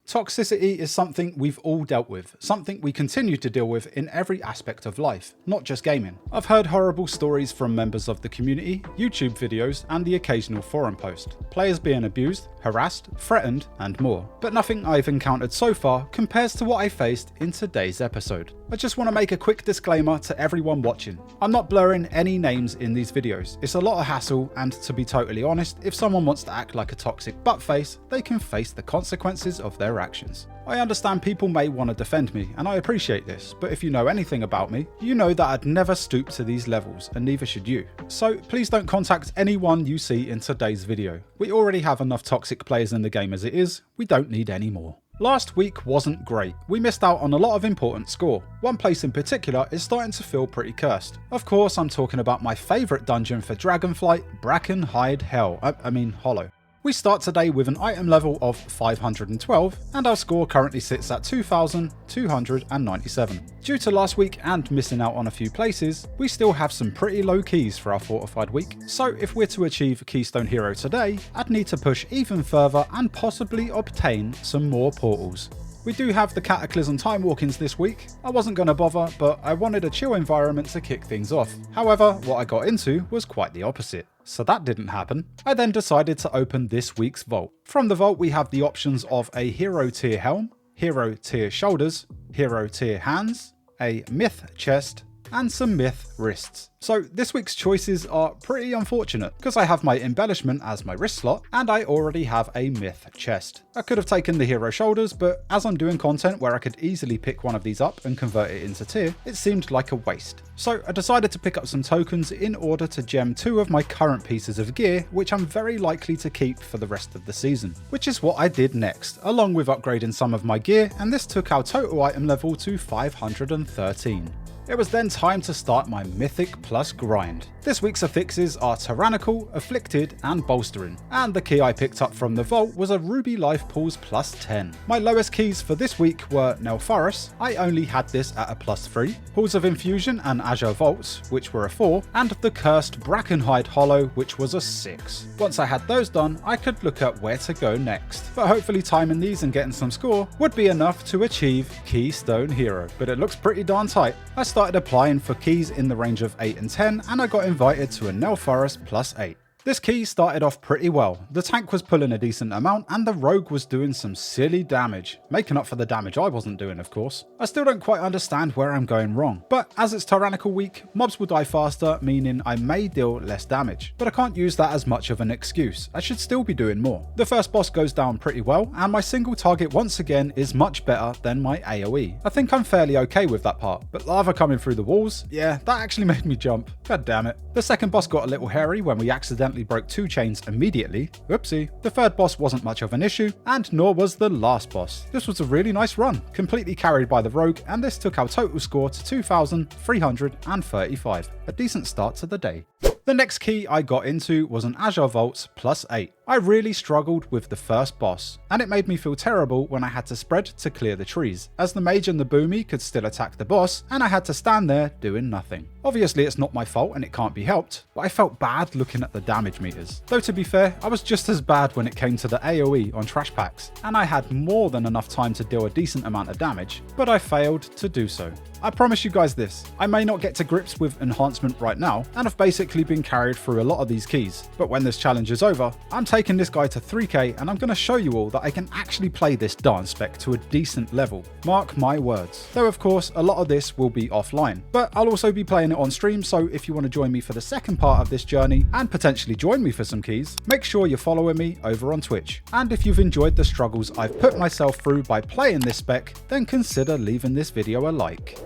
Toxicity is something we've all dealt with, something we continue to deal with in every aspect of life, not just gaming. I've heard horrible stories from members of the community, YouTube videos, and the occasional forum post. Players being abused, harassed, threatened, and more. But nothing I've encountered so far compares to what I faced in today's episode. I just want to make a quick disclaimer to everyone watching. I'm not blurring any names in these videos. It's a lot of hassle, and to be totally honest, if someone wants to act like a toxic buttface, they can face the consequences of their actions. I understand people may want to defend me, and I appreciate this, but if you know anything about me, you know that I'd never stoop to these levels, and neither should you. So please don't contact anyone you see in today's video. We already have enough toxic players in the game as it is, we don't need any more. Last week wasn't great. We missed out on a lot of important score. One place in particular is starting to feel pretty cursed. Of course, I'm talking about my favourite dungeon for Dragonflight, Brackenhide Hollow. We start today with an item level of 512, and our score currently sits at 2,297. Due to last week and missing out on a few places, we still have some pretty low keys for our fortified week, so if we're to achieve Keystone Hero today, I'd need to push even further and possibly obtain some more portals. We do have the Cataclysm Time Walkings this week. I wasn't going to bother, but I wanted a chill environment to kick things off. However, what I got into was quite the opposite. So that didn't happen. I then decided to open this week's vault. From the vault we have the options of a hero tier helm, hero tier shoulders, hero tier hands, a myth chest, and some myth wrists. So this week's choices are pretty unfortunate, because I have my embellishment as my wrist slot, and I already have a myth chest. I could have taken the hero shoulders, but as I'm doing content where I could easily pick one of these up and convert it into tier, it seemed like a waste. So I decided to pick up some tokens in order to gem 2 of my current pieces of gear, which I'm very likely to keep for the rest of the season. Which is what I did next, along with upgrading some of my gear, and this took our total item level to 513. It was then time to start my Mythic Plus grind. This week's affixes are Tyrannical, Afflicted, and Bolstering, and the key I picked up from the vault was a Ruby Life Pulse plus 10. My lowest keys for this week were Nelfaris, I only had this at a plus 3, Pools of Infusion and Azure Vaults, which were a 4, and the cursed Brackenhide Hollow, which was a 6. Once I had those done, I could look at where to go next, but hopefully timing these and getting some score would be enough to achieve Keystone Hero, but it looks pretty darn tight. I started applying for keys in the range of 8 and 10, and I got invited to a Nelfaris plus 8. This key started off pretty well. The tank was pulling a decent amount and the rogue was doing some silly damage, making up for the damage I wasn't doing, of course. I still don't quite understand where I'm going wrong, but as it's Tyrannical week, mobs will die faster, meaning I may deal less damage, but I can't use that as much of an excuse. I should still be doing more. The first boss goes down pretty well, and my single target once again is much better than my AoE. I think I'm fairly okay with that part, but lava coming through the walls, yeah, that actually made me jump. God damn it. The second boss got a little hairy when we accidentally broke 2 chains immediately. Whoopsie. The third boss wasn't much of an issue, and nor was the last boss. This was a really nice run, completely carried by the rogue, and this took our total score to 2,335. A decent start to the day. The next key I got into was an Azure Vaults plus 8. I really struggled with the first boss, and it made me feel terrible when I had to spread to clear the trees, as the mage and the boomy could still attack the boss, and I had to stand there doing nothing. Obviously it's not my fault and it can't be helped, but I felt bad looking at the damage meters. Though to be fair, I was just as bad when it came to the AoE on trash packs, and I had more than enough time to deal a decent amount of damage, but I failed to do so. I promise you guys this, I may not get to grips with enhancement right now, and I've basically been carried through a lot of these keys, but when this challenge is over, I'm taking this guy to 3k and I'm going to show you all that I can actually play this darn spec to a decent level. Mark my words. Though of course, a lot of this will be offline, but I'll also be playing it on stream, so if you want to join me for the second part of this journey and potentially join me for some keys, make sure you're following me over on Twitch. And if you've enjoyed the struggles I've put myself through by playing this spec, then consider leaving this video a like.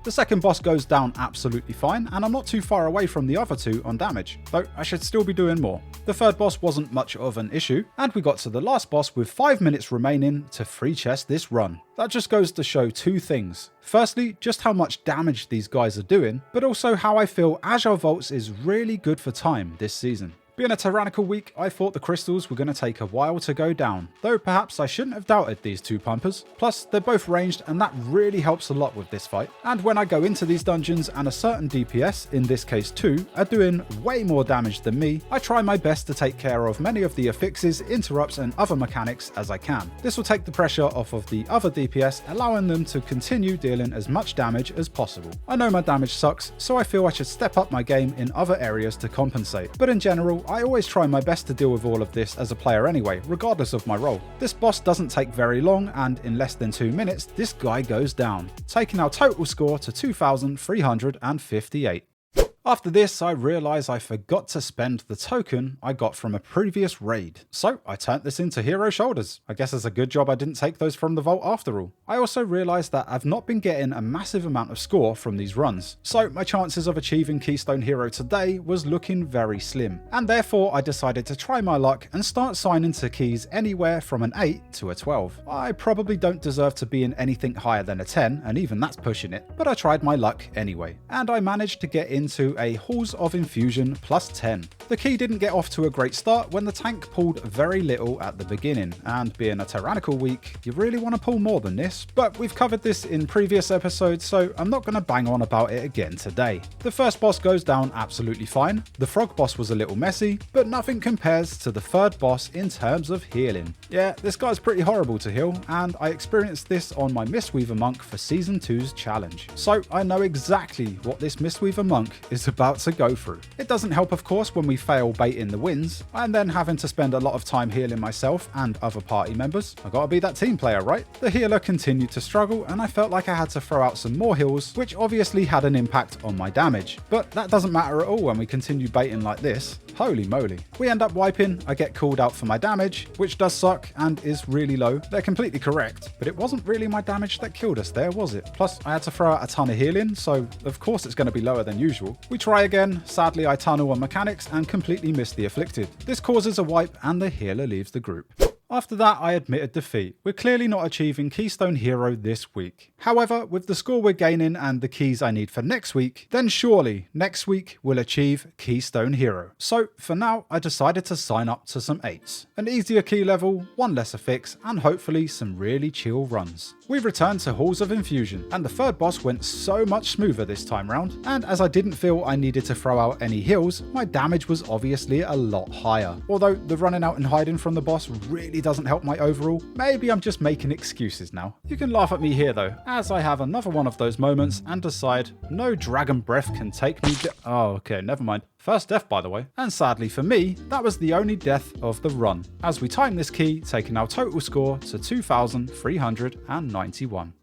The second boss goes down absolutely fine, and I'm not too far away from the other 2 on damage, though I should still be doing more. The third boss wasn't much of an issue, and we got to the last boss with 5 minutes remaining to free chest this run. That just goes to show 2 things. Firstly, just how much damage these guys are doing, but also how I feel Azure Vaults is really good for time this season. Being a tyrannical week, I thought the crystals were going to take a while to go down, though perhaps I shouldn't have doubted these two pumpers. Plus, they're both ranged and that really helps a lot with this fight. And when I go into these dungeons and a certain DPS, in this case 2, are doing way more damage than me, I try my best to take care of many of the affixes, interrupts and other mechanics as I can. This will take the pressure off of the other DPS, allowing them to continue dealing as much damage as possible. I know my damage sucks, so I feel I should step up my game in other areas to compensate. But in general, I always try my best to deal with all of this as a player anyway, regardless of my role. This boss doesn't take very long, and in less than 2 minutes, this guy goes down, taking our total score to 2,358. After this, I realised I forgot to spend the token I got from a previous raid, so I turned this into hero shoulders. I guess it's a good job I didn't take those from the vault after all. I also realised that I've not been getting a massive amount of score from these runs, so my chances of achieving Keystone Hero today was looking very slim, and therefore I decided to try my luck and start signing to keys anywhere from an 8 to a 12. I probably don't deserve to be in anything higher than a 10, and even that's pushing it, but I tried my luck anyway, and I managed to get into a Halls of Infusion plus 10. The key didn't get off to a great start when the tank pulled very little at the beginning, and being a tyrannical week, you really want to pull more than this, but we've covered this in previous episodes, so I'm not going to bang on about it again today. The first boss goes down absolutely fine, the frog boss was a little messy, but nothing compares to the third boss in terms of healing. Yeah, this guy's pretty horrible to heal, and I experienced this on my Mistweaver monk for Season 2's challenge, so I know exactly what this Mistweaver monk is about to go through. It doesn't help of course when we fail baiting the wins, and then having to spend a lot of time healing myself and other party members. I gotta be that team player, right? The healer continued to struggle and I felt like I had to throw out some more heals, which obviously had an impact on my damage. But that doesn't matter at all when we continue baiting like this. Holy moly. We end up wiping, I get called out for my damage, which does suck and is really low. They're completely correct, but it wasn't really my damage that killed us there, was it? Plus, I had to throw out a ton of healing, so of course it's going to be lower than usual. We try again, sadly I tunnel on mechanics and completely miss the afflicted. This causes a wipe and the healer leaves the group. After that, I admitted defeat. We're clearly not achieving Keystone Hero this week. However, with the score we're gaining and the keys I need for next week, then surely next week we'll achieve Keystone Hero. So for now, I decided to sign up to some 8s. An easier key level, one lesser fix, and hopefully some really chill runs. We returned to Halls of Infusion, and the third boss went so much smoother this time round, and as I didn't feel I needed to throw out any heals, my damage was obviously a lot higher. Although the running out and hiding from the boss really doesn't help my overall, maybe I'm just making excuses now. You can laugh at me here though, as I have another one of those moments and decide no dragon breath can take me oh okay, never mind. First death by the way, and sadly for me, that was the only death of the run, as we time this key, taking our total score to 2,391.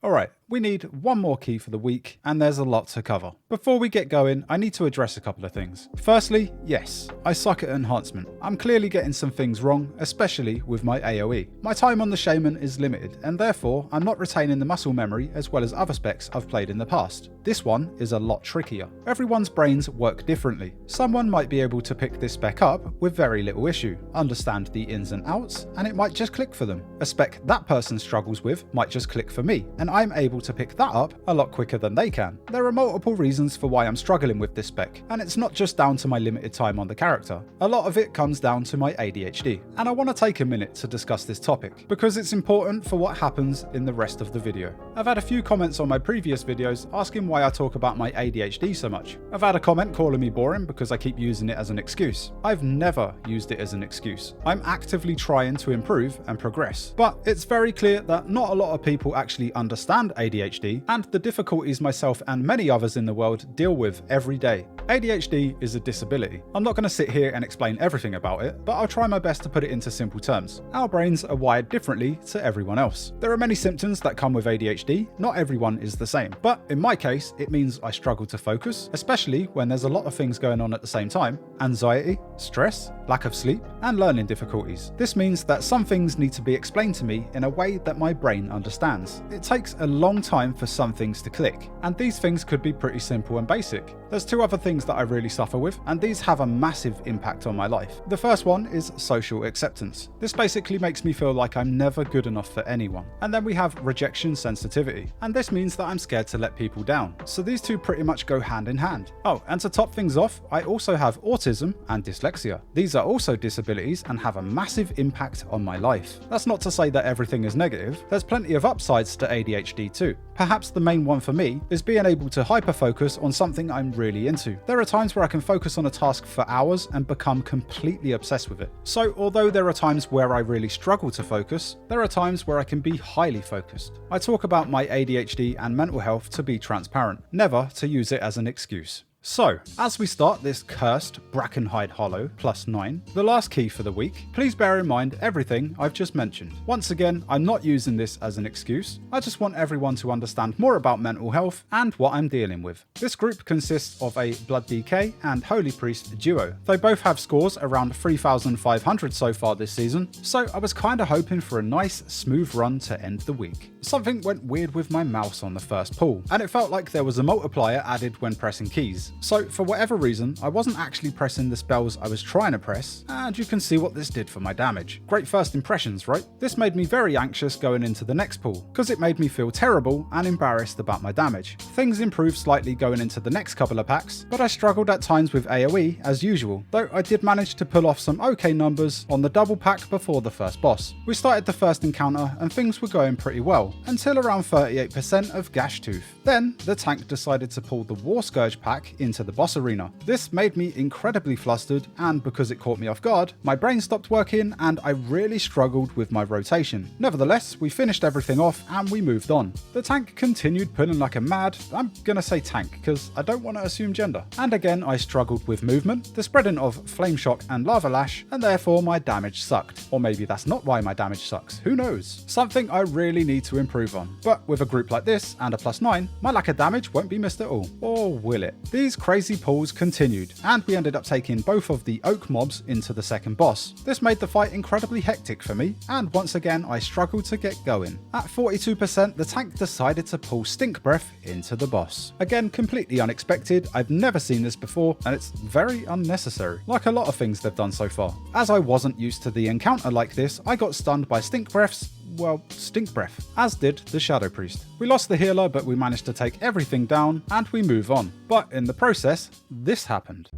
Alright, we need one more key for the week, and there's a lot to cover. Before we get going, I need to address a couple of things. Firstly, yes, I suck at enhancement. I'm clearly getting some things wrong, especially with my AoE. My time on the Shaman is limited, and therefore I'm not retaining the muscle memory as well as other specs I've played in the past. This one is a lot trickier. Everyone's brains work differently. Someone might be able to pick this spec up with very little issue, understand the ins and outs, and it might just click for them. A spec that person struggles with might just click for me, and I'm able to pick that up a lot quicker than they can. There are multiple reasons for why I'm struggling with this spec, and it's not just down to my limited time on the character. A lot of it comes down to my ADHD, and I want to take a minute to discuss this topic, because it's important for what happens in the rest of the video. I've had a few comments on my previous videos asking why I talk about my ADHD so much. I've had a comment calling me boring because I keep using it as an excuse. I've never used it as an excuse. I'm actively trying to improve and progress, but it's very clear that not a lot of people actually understand ADHD and the difficulties myself and many others in the world deal with every day. ADHD is a disability. I'm not going to sit here and explain everything about it, but I'll try my best to put it into simple terms. Our brains are wired differently to everyone else. There are many symptoms that come with ADHD, not everyone is the same, but in my case it means I struggle to focus, especially when there's a lot of things going on at the same time, anxiety, stress, lack of sleep, and learning difficulties. This means that some things need to be explained to me in a way that my brain understands. It takes a long long time for some things to click, and these things could be pretty simple and basic. There's two other things that I really suffer with, and these have a massive impact on my life. The first one is social acceptance. This basically makes me feel like I'm never good enough for anyone. And then we have rejection sensitivity, and this means that I'm scared to let people down. So these two pretty much go hand in hand. Oh, and to top things off, I also have autism and dyslexia. These are also disabilities and have a massive impact on my life. That's not to say that everything is negative. There's plenty of upsides to ADHD too. Perhaps the main one for me is being able to hyper-focus on something I'm really into. There are times where I can focus on a task for hours and become completely obsessed with it. So although there are times where I really struggle to focus, there are times where I can be highly focused. I talk about my ADHD and mental health to be transparent, never to use it as an excuse. So, as we start this cursed Brackenhide Hollow +9, the last key for the week, please bear in mind everything I've just mentioned. Once again, I'm not using this as an excuse, I just want everyone to understand more about mental health and what I'm dealing with. This group consists of a Blood DK and Holy Priest duo. They both have scores around 3,500 so far this season, so I was kinda hoping for a nice, smooth run to end the week. Something went weird with my mouse on the first pull, and it felt like there was a multiplier added when pressing keys. So for whatever reason, I wasn't actually pressing the spells I was trying to press, and you can see what this did for my damage. Great first impressions, right? This made me very anxious going into the next pull, because it made me feel terrible and embarrassed about my damage. Things improved slightly going into the next couple of packs, but I struggled at times with AoE as usual, though I did manage to pull off some okay numbers on the double pack before the first boss. We started the first encounter and things were going pretty well, until around 38% of Gash Tooth. Then, the tank decided to pull the War Scourge pack into the boss arena. This made me incredibly flustered, and because it caught me off guard, my brain stopped working and I really struggled with my rotation. Nevertheless, we finished everything off and we moved on. The tank continued pulling like a mad, I'm gonna say tank because I don't want to assume gender. And again I struggled with movement, the spreading of Flame Shock and Lava Lash, and therefore my damage sucked. Or maybe that's not why my damage sucks, who knows? Something I really need to improve on. But with a group like this and a +9, my lack of damage won't be missed at all. Or will it? These crazy pulls continued, and we ended up taking both of the oak mobs into the second boss. This made the fight incredibly hectic for me, and once again I struggled to get going. At 42%, the tank decided to pull Stink Breath into the boss. Again, completely unexpected, I've never seen this before, and it's very unnecessary, like a lot of things they've done so far. As I wasn't used to the encounter like this, I got stunned by Stink Breaths, well, Stink Breath, as did the Shadow Priest. We lost the healer, but we managed to take everything down, and we move on. But in the process, this happened.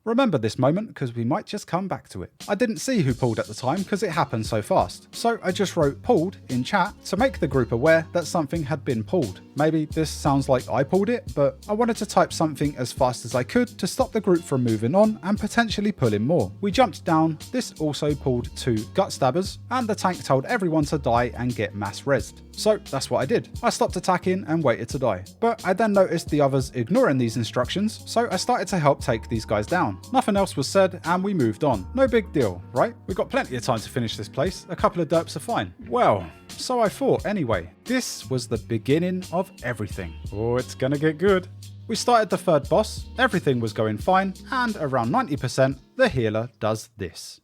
Remember this moment because we might just come back to it. I didn't see who pulled at the time because it happened so fast, so I just wrote pulled in chat to make the group aware that something had been pulled. Maybe this sounds like I pulled it, but I wanted to type something as fast as I could to stop the group from moving on and potentially pulling more. We jumped down, this also pulled 2 gut stabbers, and the tank told everyone to die and get mass rezzed. So that's what I did. I stopped attacking and waited to die. But I then noticed the others ignoring these instructions, so I started to help take these guys down. Nothing else was said and we moved on. No big deal, right? We've got plenty of time to finish this place. A couple of derps are fine. Well, so I thought anyway. This was the beginning of everything. Oh, it's gonna get good. We started the third boss, everything was going fine, and around 90%, the healer does this.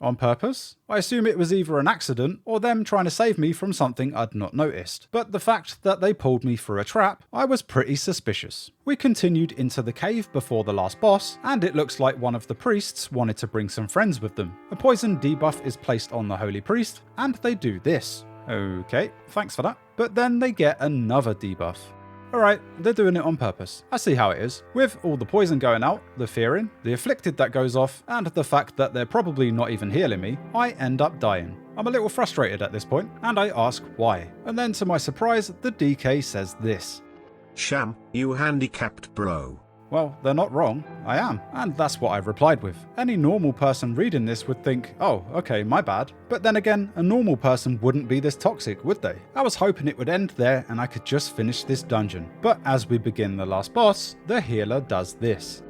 On purpose? I assume it was either an accident or them trying to save me from something I'd not noticed. But the fact that they pulled me through a trap, I was pretty suspicious. We continued into the cave before the last boss, and it looks like one of the priests wanted to bring some friends with them. A poison debuff is placed on the Holy Priest, and they do this. Okay, thanks for that. But then they get another debuff. Alright, they're doing it on purpose. I see how it is. With all the poison going out, the fearing, the afflicted that goes off, and the fact that they're probably not even healing me, I end up dying. I'm a little frustrated at this point, and I ask why. And then to my surprise, the DK says this. Sham, you handicapped bro. Well, they're not wrong. I am. And that's what I've replied with. Any normal person reading this would think, oh, okay, my bad. But then again, a normal person wouldn't be this toxic, would they? I was hoping it would end there and I could just finish this dungeon. But as we begin the last boss, the healer does this.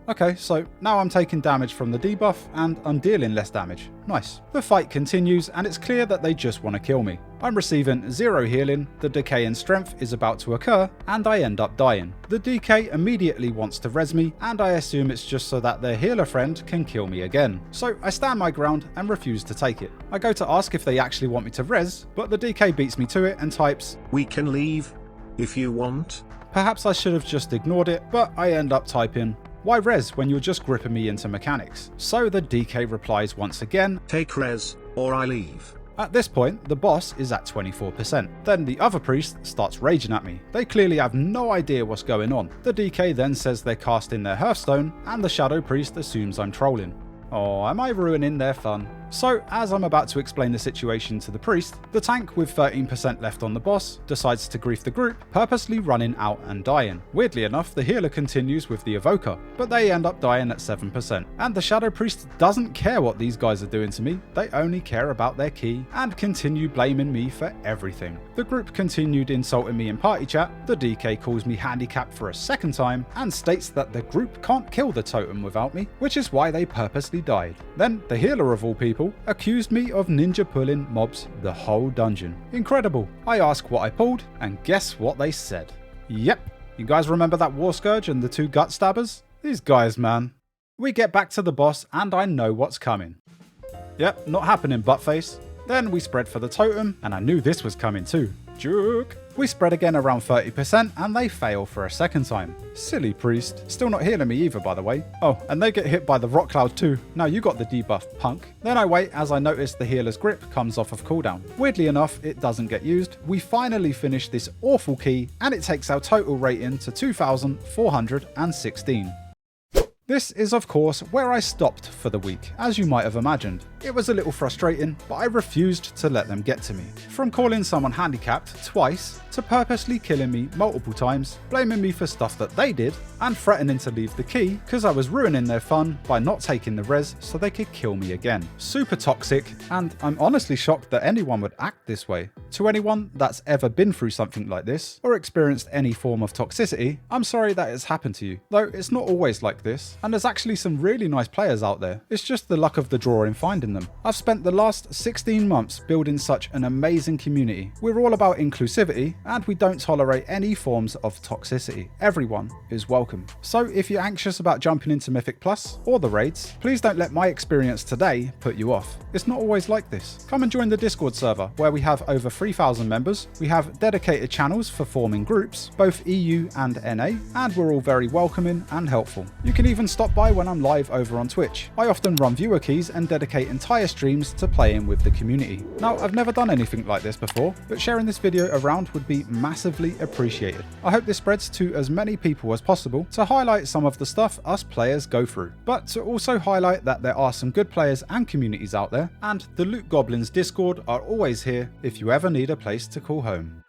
Okay, so now I'm taking damage from the debuff and I'm dealing less damage. Nice. The fight continues and it's clear that they just want to kill me. I'm receiving 0 healing, the decay in strength is about to occur, and I end up dying. The DK immediately wants to res me, and I assume it's just so that their healer friend can kill me again. So I stand my ground and refuse to take it. I go to ask if they actually want me to res, but the DK beats me to it and types, "We can leave if you want." Perhaps I should have just ignored it, but I end up typing, "Why res when you're just gripping me into mechanics?" So the DK replies once again, "Take res, or I leave." At this point, the boss is at 24%. Then the other priest starts raging at me. They clearly have no idea what's going on. The DK then says they're casting their Hearthstone, and the shadow priest assumes I'm trolling. Oh, am I ruining their fun? So, as I'm about to explain the situation to the priest, the tank with 13% left on the boss decides to grief the group, purposely running out and dying. Weirdly enough, the healer continues with the evoker, but they end up dying at 7%. And the shadow priest doesn't care what these guys are doing to me, they only care about their key, and continue blaming me for everything. The group continued insulting me in party chat, the DK calls me handicapped for a second time, and states that the group can't kill the totem without me, which is why they purposely died. Then, the healer of all people, accused me of ninja pulling mobs the whole dungeon. Incredible. I asked what I pulled, and guess what they said? Yep, you guys remember that War Scourge and the 2 gut stabbers? These guys, man. We get back to the boss, and I know what's coming. Yep, not happening, buttface. Then we spread for the totem, and I knew this was coming too. Juke. We spread again around 30% and they fail for a second time. Silly priest. Still not healing me either, by the way. Oh, and they get hit by the rock cloud too. Now you got the debuff, punk. Then I wait as I notice the healer's grip comes off of cooldown. Weirdly enough, it doesn't get used. We finally finish this awful key and it takes our total rating to 2,416. This is of course where I stopped for the week, as you might have imagined. It was a little frustrating, but I refused to let them get to me. From calling someone handicapped twice, to purposely killing me multiple times, blaming me for stuff that they did, and threatening to leave the key because I was ruining their fun by not taking the res so they could kill me again. Super toxic, and I'm honestly shocked that anyone would act this way. To anyone that's ever been through something like this, or experienced any form of toxicity, I'm sorry that it's happened to you. Though it's not always like this, and there's actually some really nice players out there. It's just the luck of the draw in finding them. I've spent the last 16 months building such an amazing community. We're all about inclusivity, and we don't tolerate any forms of toxicity. Everyone is welcome. So if you're anxious about jumping into Mythic Plus or the raids, please don't let my experience today put you off. It's not always like this. Come and join the Discord server where we have over 3,000 members. We have dedicated channels for forming groups, both EU and NA, and we're all very welcoming and helpful. You can even stop by when I'm live over on Twitch. I often run viewer keys and dedicate entire streams to playing with the community. Now, I've never done anything like this before, but sharing this video around would be massively appreciated. I hope this spreads to as many people as possible to highlight some of the stuff us players go through, but to also highlight that there are some good players and communities out there, and the Loot Goblins Discord are always here if you ever need a place to call home.